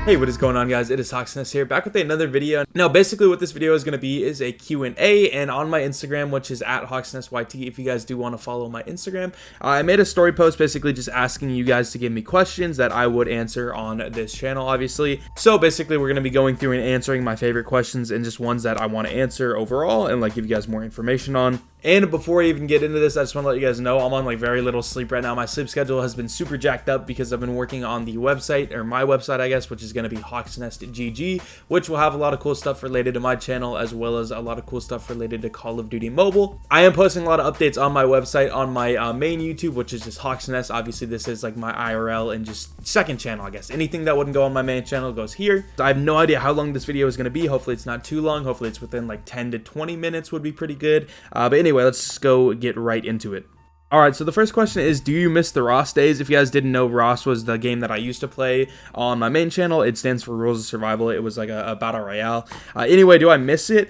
Hey, what is going on, guys? It is HawksNest here, back with another video. Now, basically what this video is going to be is a Q&A, and on my Instagram, which is at HawksNestYT, if you guys do want to follow my Instagram, I made a story post basically just asking you guys to give me questions that I would answer on this channel, obviously. So basically, we're going to be going through and answering my favorite questions and just ones that I want to answer overall and like give you guys more information on. And before I even get into this, I just want to let you guys know I'm on like very little sleep right now. My sleep schedule has been super jacked up because I've been working on the website, or my website, I guess, which is going to be HawksNest GG, which will have a lot of cool stuff related to my channel, as well as a lot of cool stuff related to Call of Duty Mobile. I am posting a lot of updates on my website, on my main YouTube, which is just HawksNest. Obviously, this is like my IRL and just second channel, I guess. Anything that wouldn't go on my main channel goes here. I have no idea how long this video is going to be. Hopefully, it's not too long. Hopefully, it's within like 10 to 20 minutes would be pretty good. But anyway, let's go get right into it. Alright, so the first question is, do you miss the Ross days? If you guys didn't know, Ross was the game that I used to play on my main channel. It stands for Rules of Survival. It was like a battle royale. Anyway, do I miss it?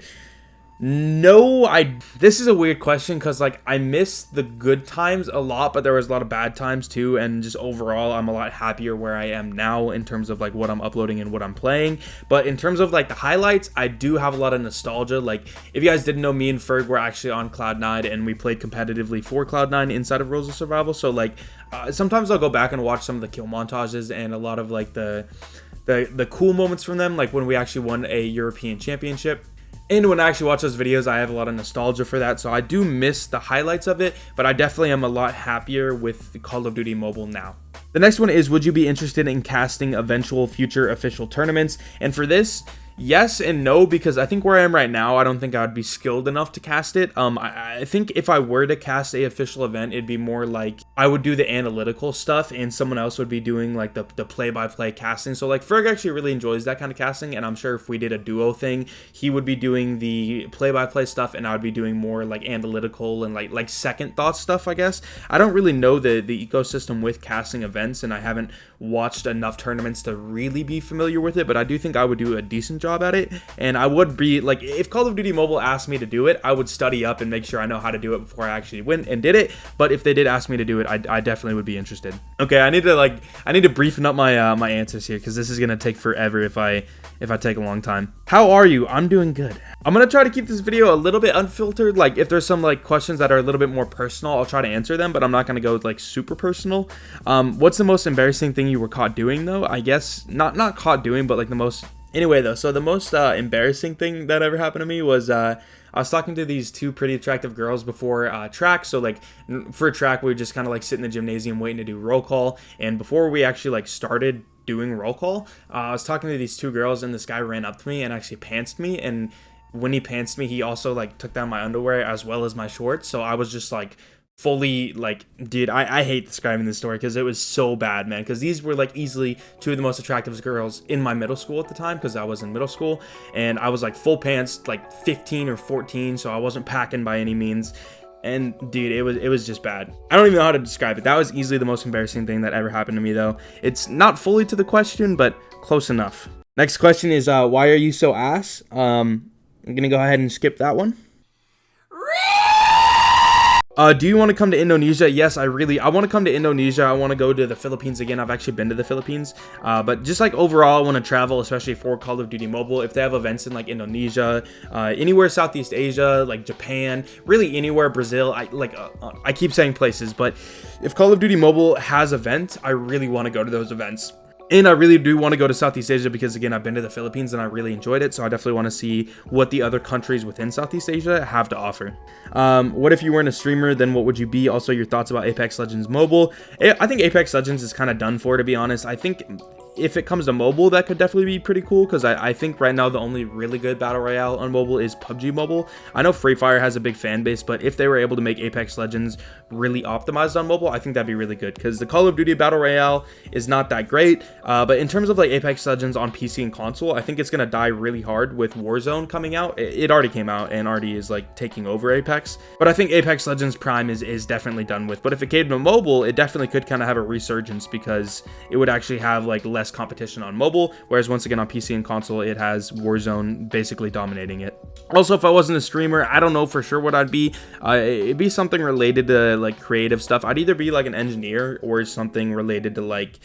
No, this is a weird question because like I miss the good times a lot, but there was a lot of bad times too, and just overall I'm a lot happier where I am now in terms of like what I'm uploading and what I'm playing. But in terms of like the highlights, I do have a lot of nostalgia. Like if you guys didn't know, me and Ferg were actually on Cloud9 and we played competitively for Cloud9 inside of Rules of Survival. So like sometimes I'll go back and watch some of the kill montages and a lot of like the cool moments from them, like when we actually won a European championship. And when I actually watch those videos, I have a lot of nostalgia for that. So I do miss the highlights of it, but I definitely am a lot happier with Call of Duty Mobile now. The next one is, would you be interested in casting eventual future official tournaments? And for this, yes and no, because I think where I am right now, I don't think I would be skilled enough to cast it. I think if I were to cast a official event, it'd be more like I would do the analytical stuff and someone else would be doing like the play-by-play casting. So like Ferg actually really enjoys that kind of casting, and I'm sure if we did a duo thing, he would be doing the play-by-play stuff and I would be doing more like analytical and like second thought stuff, I guess. I don't really know the ecosystem with casting events, and I haven't watched enough tournaments to really be familiar with it, but I do think I would do a decent job at it. And I would be like, if Call of Duty Mobile asked me to do it, I would study up and make sure I know how to do it before I actually went and did it. But if they did ask me to do it, I definitely would be interested. Okay, I need to briefen up my my answers here because this is gonna take forever if I take a long time. How are you? I'm doing good. I'm gonna try to keep this video a little bit unfiltered. Like if there's some like questions that are a little bit more personal, I'll try to answer them, but I'm not gonna go like super personal. What's the most embarrassing thing you were caught doing though? I guess not caught doing, but like the most. Anyway though, so the most embarrassing thing that ever happened to me was I was talking to these two pretty attractive girls before track. So like for track, we would just kind of like sit in the gymnasium waiting to do roll call. And before we actually like started doing roll call, I was talking to these two girls and this guy ran up to me and actually pantsed me. And when he pantsed me, he also like took down my underwear as well as my shorts. So I was just like fully like, dude, I hate describing this story because it was so bad, man, because these were like easily two of the most attractive girls in my middle school at the time, because I was in middle school and I was like full pants, like 15 or 14, so I wasn't packing by any means. And dude, it was just bad. I don't even know how to describe it. That was easily the most embarrassing thing that ever happened to me though. It's not fully to the question, but close enough. Next question is why are you so ass? I'm gonna go ahead and skip that one. Do you want to come to Indonesia? Yes, I want to come to Indonesia. I want to go to the Philippines again. I've actually been to the Philippines. But just like overall, I want to travel, especially for Call of Duty Mobile. If they have events in like Indonesia, anywhere Southeast Asia, like Japan, really anywhere, Brazil. I keep saying places, but if Call of Duty Mobile has events, I really want to go to those events. And I really do want to go to Southeast Asia because, again, I've been to the Philippines and I really enjoyed it. So I definitely want to see what the other countries within Southeast Asia have to offer. What if you weren't a streamer? Then what would you be? Also, your thoughts about Apex Legends Mobile. I think Apex Legends is kind of done for, to be honest. I think if it comes to mobile, that could definitely be pretty cool, because I think right now the only really good battle royale on mobile is PUBG Mobile. I know Free Fire has a big fan base, but if they were able to make Apex Legends really optimized on mobile, I think that'd be really good, because the Call of Duty battle royale is not that great. But in terms of like Apex Legends on PC and console, I think it's gonna die really hard with Warzone coming out. It already came out and already is like taking over Apex, but I think Apex Legends Prime is definitely done with. But if it came to mobile, it definitely could kind of have a resurgence, because it would actually have like less less competition on mobile, whereas once again on PC and console, it has Warzone basically dominating it. Also, if I wasn't a streamer, I don't know for sure what I'd be. It'd be something related to like creative stuff. I'd either be like an engineer or something related to like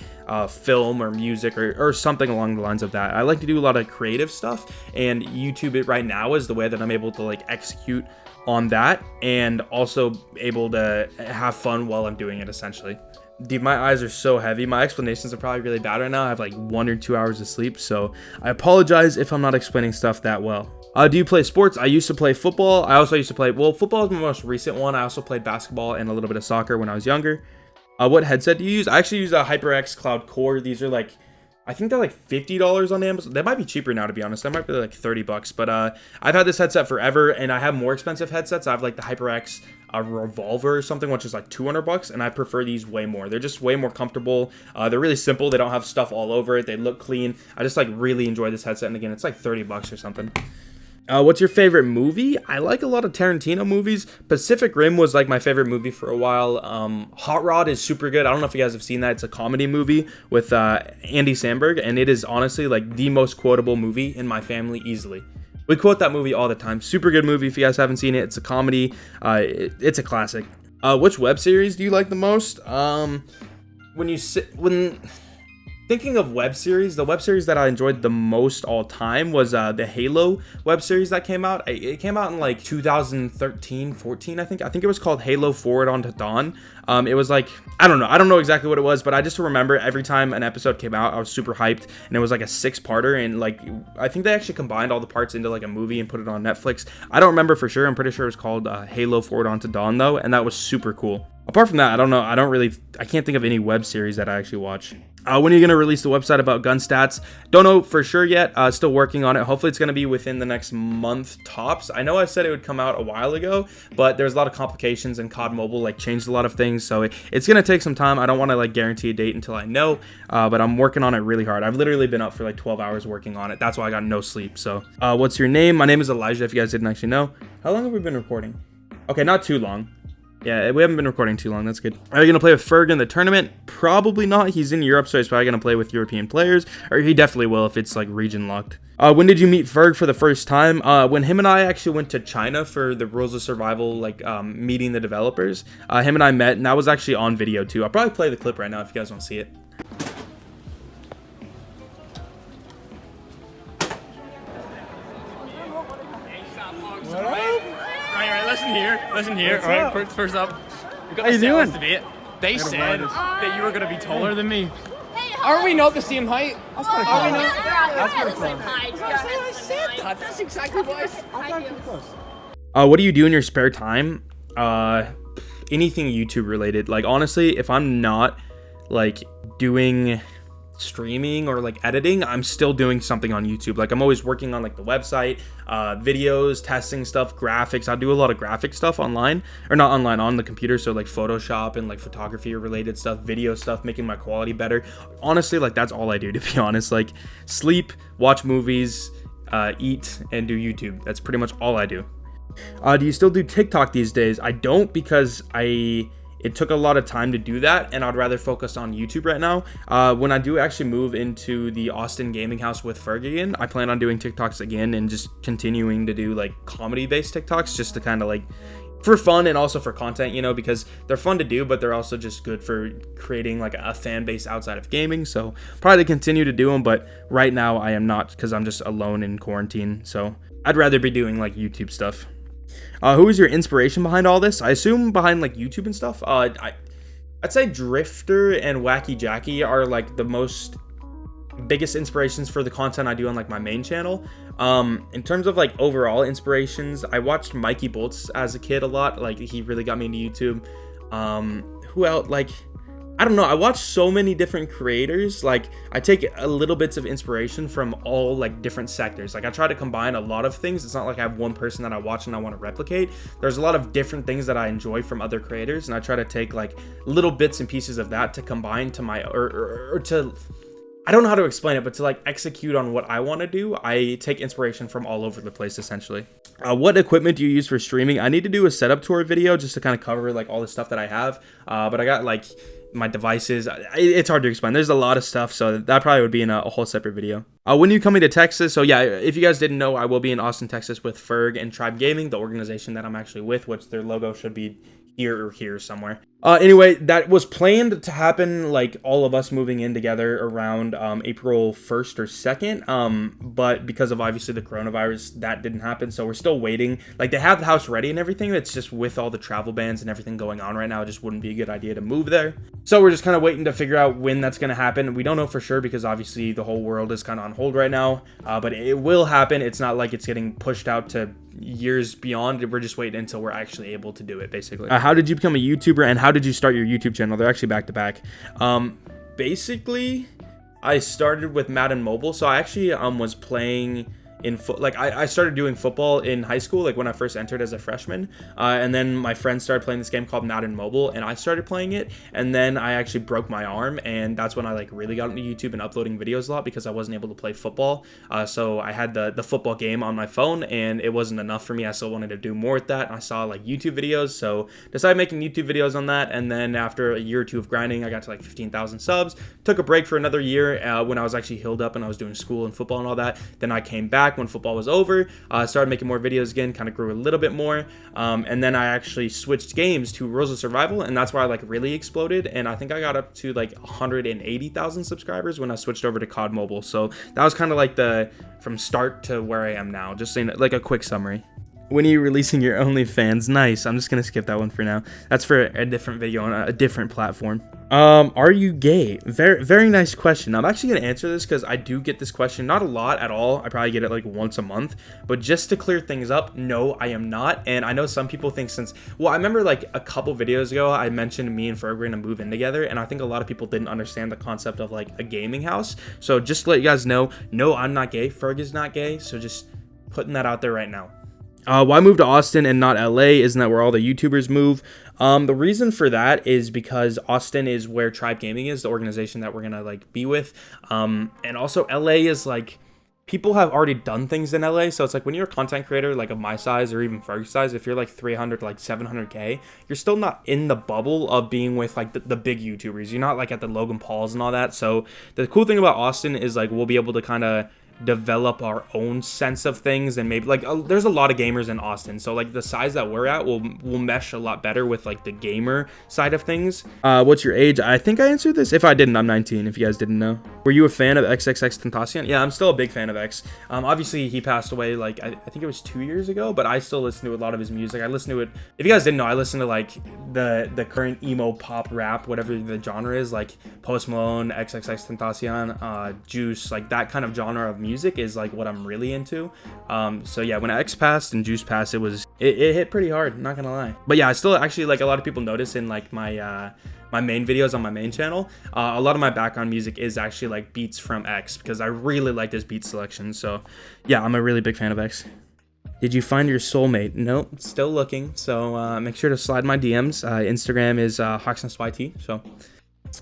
film or music or something along the lines of that. I like to do a lot of creative stuff, and YouTube it right now is the way that I'm able to like execute on that and also able to have fun while I'm doing it, essentially. Dude, my eyes are so heavy. My explanations are probably really bad right now. I have like 1 or 2 hours of sleep, so I apologize if I'm not explaining stuff that well. Do you play sports? I used to play football. I also used to play, well, football is my most recent one. I also played basketball and a little bit of soccer when I was younger. What headset do you use? I actually use a HyperX Cloud Core. These are like, I think they're like $50 on Amazon. They might be cheaper now, to be honest. They might be like $30, but I've had this headset forever, and I have more expensive headsets. I have like the HyperX Revolver or something, which is like $200, and I prefer these way more. They're just way more comfortable. They're really simple. They don't have stuff all over it. They look clean. I just like really enjoy this headset, and again, it's like $30 or something. What's your favorite movie? I like a lot of Tarantino movies. Pacific Rim was like my favorite movie for a while. Hot Rod is super good. I don't know if you guys have seen that. It's a comedy movie with Andy Samberg, and it is honestly like the most quotable movie in my family easily. We quote that movie all the time. Super good movie if you guys haven't seen it. It's a comedy. It's a classic. Which web series do you like the most? Thinking of web series, the web series that I enjoyed the most all time was the Halo web series that came out. It came out in like 2013, 14, I think. I think it was called Halo Forward Onto Dawn. It was like, I don't know exactly what it was, but I just remember every time an episode came out, I was super hyped, and it was like a 6-parter, and like, I think they actually combined all the parts into like a movie and put it on Netflix. I don't remember for sure. I'm pretty sure it was called Halo Forward Onto Dawn though, and that was super cool. Apart from that, I don't know. I can't think of any web series that I actually watch. When are you going to release the website about gun stats? Don't know for sure yet. Still working on it. Hopefully it's going to be within the next month tops. I know I said it would come out a while ago, but there's a lot of complications, and COD Mobile like changed a lot of things. So it's going to take some time. I don't want to like guarantee a date until I know, but I'm working on it really hard. I've literally been up for like 12 hours working on it. That's why I got no sleep. So what's your name? My name is Elijah, if you guys didn't actually know. How long have we been recording? Okay, not too long. Yeah, we haven't been recording too long. That's good. Are you going to play with Ferg in the tournament? Probably not. He's in Europe, so he's probably going to play with European players. Or he definitely will if it's like region locked. When did you meet Ferg for the first time? When him and I actually went to China for the Rules of Survival, like meeting the developers. Him and I met, and that was actually on video too. I'll probably play the clip right now if you guys want to see it. Listen here. All right, first up, we got the sales debate. They said that you were going to be taller than me. Are we not the same height? That's pretty close. That's pretty close. I said that. That's exactly what I said. I thought pretty close. What do you do in your spare time? Anything YouTube related. Like honestly, if I'm not like doing streaming or like editing, I'm still doing something on YouTube. Like I'm always working on like the website, videos, testing stuff, graphics. I do a lot of graphic stuff online, or not online, on the computer. So like Photoshop and like photography related stuff, video stuff, making my quality better. Honestly, like that's all I do, to be honest. Like sleep, watch movies, eat, and do YouTube. That's pretty much all I do. Do you still do TikTok these days? I don't, because it took a lot of time to do that, and I'd rather focus on YouTube right now. When I do actually move into the Austin gaming house with Ferg again, I plan on doing TikToks again and just continuing to do like comedy-based TikToks, just to kind of like for fun and also for content, you know, because they're fun to do, but they're also just good for creating like a fan base outside of gaming. So probably continue to do them, but right now I am not, because I'm just alone in quarantine. So I'd rather be doing like YouTube stuff. Who is your inspiration behind all this? I assume behind like YouTube and stuff. I'd say Drifter and Wacky Jackie are like the biggest inspirations for the content I do on like my main channel. In terms of like overall inspirations, I watched Mikey Bolts as a kid a lot. Like he really got me into YouTube. Who else? Like, I don't know. I watch so many different creators. Like I take a little bits of inspiration from all like different sectors. Like I try to combine a lot of things. It's not like I have one person that I watch and I want to replicate. There's a lot of different things that I enjoy from other creators, and I try to take like little bits and pieces of that to combine to my or to, I don't know how to explain it, but to like execute on what I want to do. I take inspiration from all over the place, essentially. What equipment do you use for streaming? I need to do a setup tour video just to kind of cover like all the stuff that I have. But I got like my devices. It's hard to explain. There's a lot of stuff, so that probably would be in a whole separate video. When are you coming to Texas? So yeah, if you guys didn't know, I will be in Austin, Texas with Ferg and Tribe Gaming, the organization that I'm actually with, which their logo should be here or here somewhere. Anyway, that was planned to happen, like all of us moving in together around April 1st or 2nd, but because of obviously the coronavirus, that didn't happen, so we're still waiting. Like, they have the house ready and everything. It's just with all the travel bans and everything going on right now, it just wouldn't be a good idea to move there. So we're just kind of waiting to figure out when that's going to happen. We don't know for sure because obviously the whole world is kind of on hold right now, but it will happen. It's not like it's getting pushed out to years beyond. We're just waiting until we're actually able to do it, basically. How did you become a YouTuber, and how did you start your YouTube channel? They're actually back to back. Basically, I started with Madden Mobile. So I actually was playing in I started doing football in high school, like when I first entered as a freshman, and then my friends started playing this game called Madden Mobile, and I started playing it, and then I actually broke my arm, and that's when I like really got into YouTube and uploading videos a lot because I wasn't able to play football. So I had the football game on my phone, and it wasn't enough for me. I still wanted to do more with that, and I saw like YouTube videos, so decided making YouTube videos on that. And then after a year or two of grinding, I got to like 15,000 subs. Took a break for another year when I was actually healed up and I was doing school and football and all that. Then I came back when football was over. Started making more videos again, kind of grew a little bit more, and then I actually switched games to Rules of Survival, and that's where I like really exploded. And I think I got up to like 180,000 subscribers when I switched over to COD Mobile. So that was kind of like the from start to where I am now, just saying like a quick summary. When are you releasing your OnlyFans? Nice. I'm just gonna skip that one for now. That's for a different video on a different platform. Are you gay? Very nice question. I'm actually gonna answer this because I do get this question, not a lot at all. I probably get it like once a month, but just to clear things up, no, I am not. And I know some people think I remember like a couple videos ago, I mentioned me and Ferg were gonna move in together, and I think a lot of people didn't understand the concept of like a gaming house. So just to let you guys know, no, I'm not gay. Ferg is not gay. So just putting that out there right now. Why move to Austin and not LA? Isn't that where all the YouTubers move? The reason for that is because Austin is where Tribe Gaming is, the organization that we're gonna like be with. And also LA is like, people have already done things in LA. So it's like when you're a content creator like of my size or even Ferg's size, if you're like 300 like 700K, you're still not in the bubble of being with like the big YouTubers. You're not like at the Logan Pauls and all that. So the cool thing about Austin is like we'll be able to kind of develop our own sense of things, and maybe like there's a lot of gamers in Austin, so like the size that we're at will mesh a lot better with like the gamer side of things. What's your age? I think I answered this. If I didn't, I'm 19, if you guys didn't know. Were you a fan of XXXTentacion? Yeah, I'm still a big fan of X. Obviously he passed away like I think it was 2 years ago, but I still listen to a lot of his music. I listen to it, if you guys didn't know, I listen to like the current emo pop rap, whatever the genre is, like Post Malone, XXXTentacion, Juice, like that kind of genre of music is like what I'm really into. So yeah, when X passed and Juice passed, it hit pretty hard, not gonna lie. But yeah, I still actually, like a lot of people notice in like my my main videos on my main channel, a lot of my background music is actually like beats from X because I really like his beat selection. So yeah, I'm a really big fan of X. Did you find your soulmate? Nope, still looking. So make sure to slide my DMs. Instagram is HawksNest. So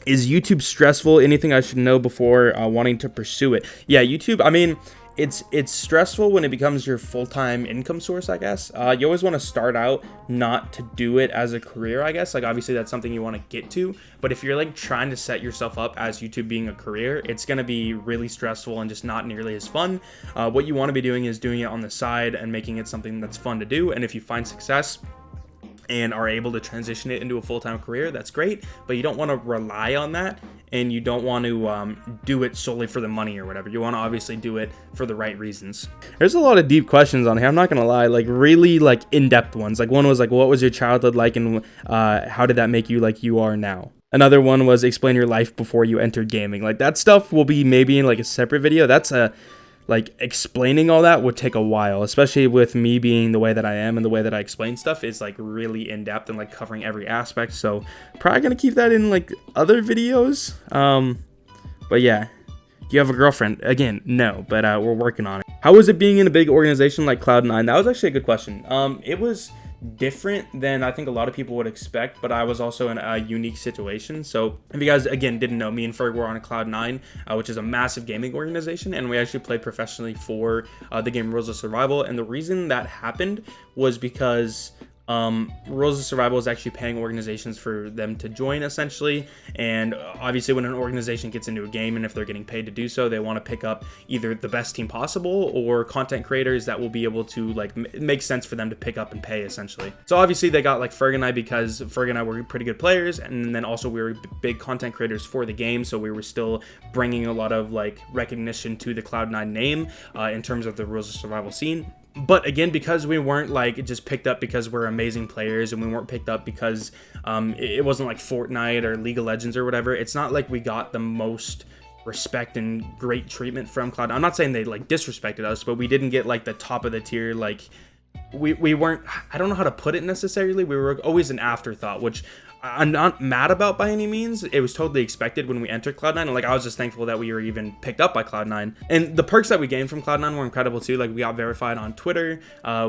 is YouTube stressful? Anything I should know before wanting to pursue it? Yeah, YouTube, I mean, it's stressful when it becomes your full-time income source, I guess. You always want to start out not to do it as a career, I guess. Like, obviously, that's something you want to get to. But if you're, like, trying to set yourself up as YouTube being a career, it's going to be really stressful and just not nearly as fun. What you want to be doing is doing it on the side and making it something that's fun to do. And if you find success and are able to transition it into a full-time career, that's great, but you don't want to rely on that, and you don't want to do it solely for the money or whatever. You want to obviously do it for the right reasons. There's a lot of deep questions on here, I'm not gonna lie, like really like in-depth ones. Like one was like, what was your childhood like, and how did that make you like you are now? Another one was explain your life before you entered gaming. Like that stuff will be maybe in like a separate video. That's like explaining all that would take a while, especially with me being the way that I am, and the way that I explain stuff is like really in depth and like covering every aspect. So probably gonna keep that in like other videos. But yeah, do you have a girlfriend? Again, no, but we're working on it. How was it being in a big organization like Cloud9? That was actually a good question. It was different than I think a lot of people would expect, but I was also in a unique situation. So if you guys again didn't know, me and Ferg were on Cloud9, which is a massive gaming organization, and we actually played professionally for the game Rules of Survival. And the reason that happened was because Rules of Survival is actually paying organizations for them to join, essentially. And obviously when an organization gets into a game, and if they're getting paid to do so, they want to pick up either the best team possible or content creators that will be able to like make sense for them to pick up and pay, essentially. So obviously they got like Ferg and I, because Ferg and I were pretty good players, and then also we were big content creators for the game, so we were still bringing a lot of like recognition to the Cloud9 name in terms of the Rules of Survival scene. But again, because we weren't like just picked up because we're amazing players, and we weren't picked up because it wasn't like Fortnite or League of Legends or whatever, it's not like we got the most respect and great treatment from Cloud. I'm not saying they like disrespected us, but we didn't get like the top of the tier. Like we weren't, I don't know how to put it necessarily. We were always an afterthought, which I'm not mad about by any means. It was totally expected when we entered Cloud9, and like I was just thankful that we were even picked up by Cloud9. And the perks that we gained from Cloud9 were incredible too. Like we got verified on Twitter.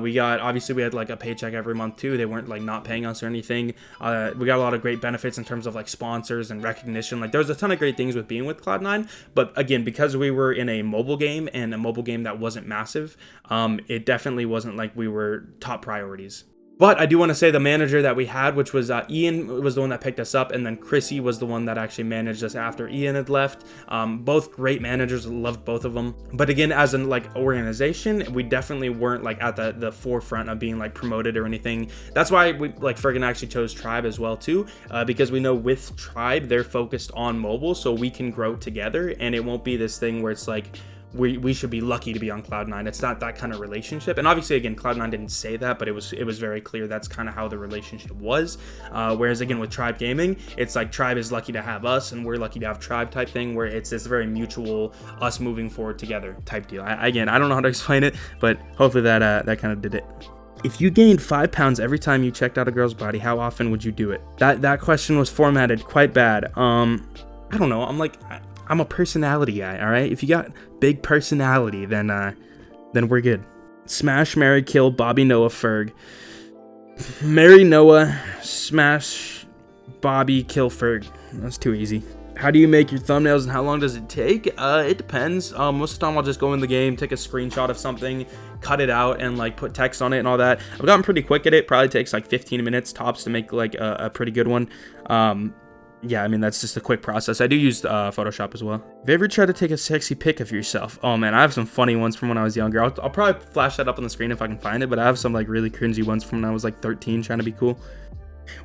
We had like a paycheck every month too. They weren't like not paying us or anything. We got a lot of great benefits in terms of like sponsors and recognition. Like there was a ton of great things with being with Cloud9. But again, because we were in a mobile game, and a mobile game that wasn't massive, it definitely wasn't like we were top priorities. But I do want to say the manager that we had, which was Ian, was the one that picked us up, and then Chrissy was the one that actually managed us after Ian had left. Both great managers, loved both of them. But again, as an like organization, we definitely weren't like at the forefront of being like promoted or anything. That's why we like Ferg and I actually chose Tribe as well too, because we know with Tribe they're focused on mobile, so we can grow together, and it won't be this thing where it's like we should be lucky to be on Cloud9. It's not that kind of relationship. And obviously, again, Cloud9 didn't say that, but it was very clear that's kind of how the relationship was. Whereas, again, with Tribe Gaming, it's like Tribe is lucky to have us, and we're lucky to have Tribe type thing, where it's this very mutual, us moving forward together type deal. Again, I don't know how to explain it, but hopefully that kind of did it. If you gained 5 pounds every time you checked out a girl's body, how often would you do it? That question was formatted quite bad. I don't know. I'm a personality guy, all right? If you got big personality, then we're good. Smash, marry, kill, Bobby, Noah, Ferg. Marry Noah, smash, Bobby, kill, Ferg. That's too easy. How do you make your thumbnails, and how long does it take? It depends. Most of the time I'll just go in the game, take a screenshot of something, cut it out, and like put text on it and all that. I've gotten pretty quick at it. Probably takes like 15 minutes tops to make like a pretty good one. Yeah, I mean, that's just a quick process. I do use Photoshop as well. Have you ever tried to take a sexy pic of yourself? Oh man, I have some funny ones from when I was younger. I'll probably flash that up on the screen if I can find it, but I have some like really cringy ones from when I was like 13 trying to be cool.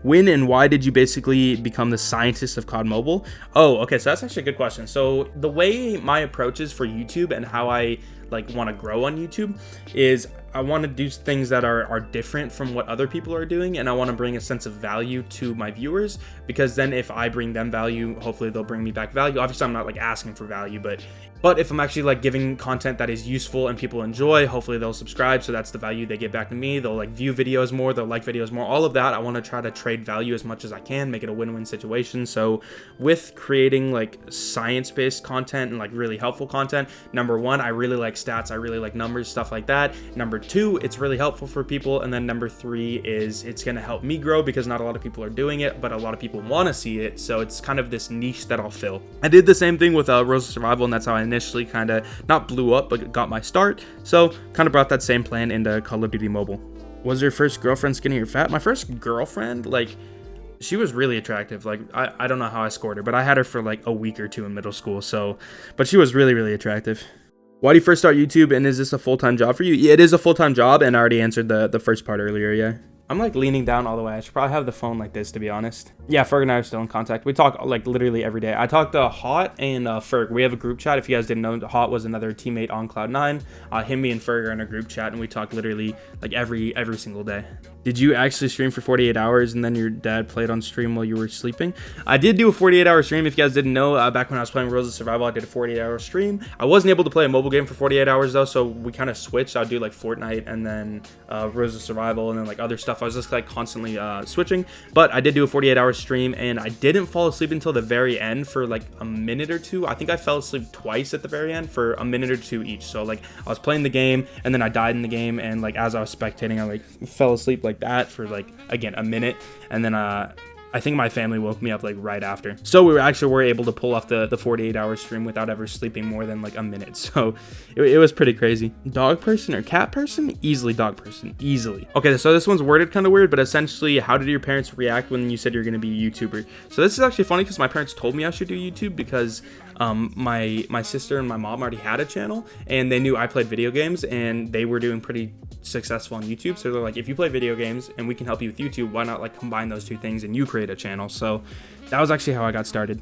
When and why did you basically become the scientist of COD Mobile? Oh, okay, so that's actually a good question. So the way my approach is for YouTube and how I like want to grow on YouTube is I want to do things that are different from what other people are doing, and I want to bring a sense of value to my viewers, because then if I bring them value, hopefully they'll bring me back value. Obviously I'm not like asking for value, but if I'm actually like giving content that is useful and people enjoy, hopefully they'll subscribe, so that's the value they get back to me. They'll like view videos more, they'll like videos more, all of that. I want to try to trade value as much as I can, make it a win-win situation. So with creating like science-based content and like really helpful content, number one, I really like stats, I really like numbers, stuff like that. Number two, it's really helpful for people. And then number three is it's going to help me grow, because not a lot of people are doing it, but a lot of people want to see it. So it's kind of this niche that I'll fill. I did the same thing with Rules of Survival, and that's how I initially kind of not blew up, but got my start. So kind of brought that same plan into Call of Duty Mobile. Was your first girlfriend skinny or fat? My first girlfriend, like, she was really attractive. Like, I don't know how I scored her, but I had her for like a week or two in middle school. So, but she was really, really attractive. Why do you first start YouTube, and is this a full-time job for you? Yeah, it is a full-time job, and I already answered the first part earlier, yeah. I'm like leaning down all the way. I should probably have the phone like this, to be honest. Yeah, Ferg and I are still in contact. We talk like literally every day. I talk to Hot and Ferg. We have a group chat. If you guys didn't know, Hot was another teammate on Cloud9. Him, me, and Ferg are in a group chat, and we talk literally like every single day. Did you actually stream for 48 hours and then your dad played on stream while you were sleeping? I did do a 48-hour stream. If you guys didn't know, back when I was playing Rules of Survival, I did a 48-hour stream. I wasn't able to play a mobile game for 48 hours though, so we kind of switched. I'd do like Fortnite and then Rules of Survival and then like other stuff. I was just like constantly switching, but I did do a 48-hour stream, and I didn't fall asleep until the very end for like a minute or two. I think I fell asleep twice at the very end for a minute or two each. So like I was playing the game and then I died in the game, and like as I was spectating, I like fell asleep like that for like, again, a minute, and then I think my family woke me up like right after. So we were able to pull off the 48-hour stream without ever sleeping more than like a minute. So it was pretty crazy. Dog person or cat person? Easily dog person, easily. Okay, so this one's worded kind of weird, but essentially, how did your parents react when you said you're gonna be a YouTuber? So this is actually funny because my parents told me I should do YouTube because my sister and my mom already had a channel and they knew I played video games and they were doing pretty successful on YouTube. So they're like, if you play video games and we can help you with YouTube, why not like combine those two things and you create a channel? So that was actually how I got started.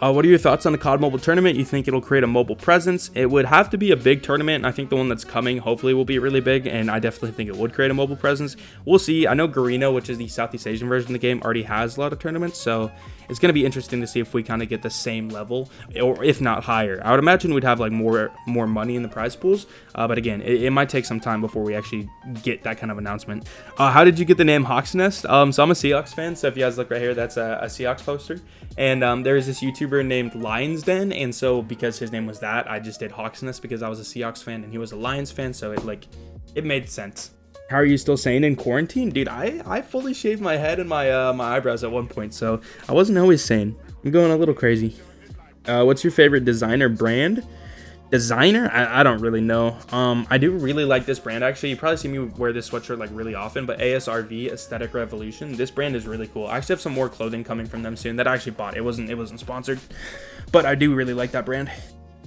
What are your thoughts on the COD Mobile tournament? You think it'll create a mobile presence? It would have to be a big tournament, and I think the one that's coming hopefully will be really big, and I definitely think it would create a mobile presence. We'll see. I know Garena, which is the Southeast Asian version of the game, already has a lot of tournaments, so it's going to be interesting to see if we kind of get the same level, or if not higher. I would imagine we'd have like more money in the prize pools, but again, it might take some time before we actually get that kind of announcement. How did you get the name HawksNest? So I'm a Seahawks fan, so if you guys look right here, that's a Seahawks poster, and there's this YouTuber named Lions Den, and so because his name was that, I just did HawksNest because I was a Seahawks fan and he was a Lions fan, so it made sense. How are you still sane in quarantine? Dude, I fully shaved my head and my my eyebrows at one point, so I wasn't always sane. I'm going a little crazy. What's your favorite designer brand? Designer? I don't really know. I do really like this brand, actually. You probably see me wear this sweatshirt like really often, but ASRV, Aesthetic Revolution, this brand is really cool. I actually have some more clothing coming from them soon that I actually bought. It wasn't sponsored, but I do really like that brand.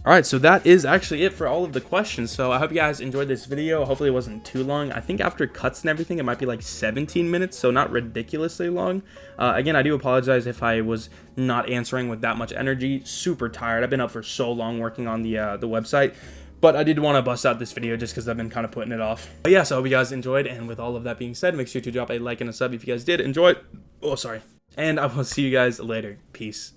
All right, so that is actually it for all of the questions. So I hope you guys enjoyed this video. Hopefully it wasn't too long. I think after cuts and everything, it might be like 17 minutes, so not ridiculously long. Again, I do apologize if I was not answering with that much energy. Super tired. I've been up for so long working on the website, but I did want to bust out this video just because I've been kind of putting it off. But yeah, so I hope you guys enjoyed, and with all of that being said, make sure to drop a like and a sub if you guys did enjoy it. Oh, sorry. And I will see you guys later. Peace.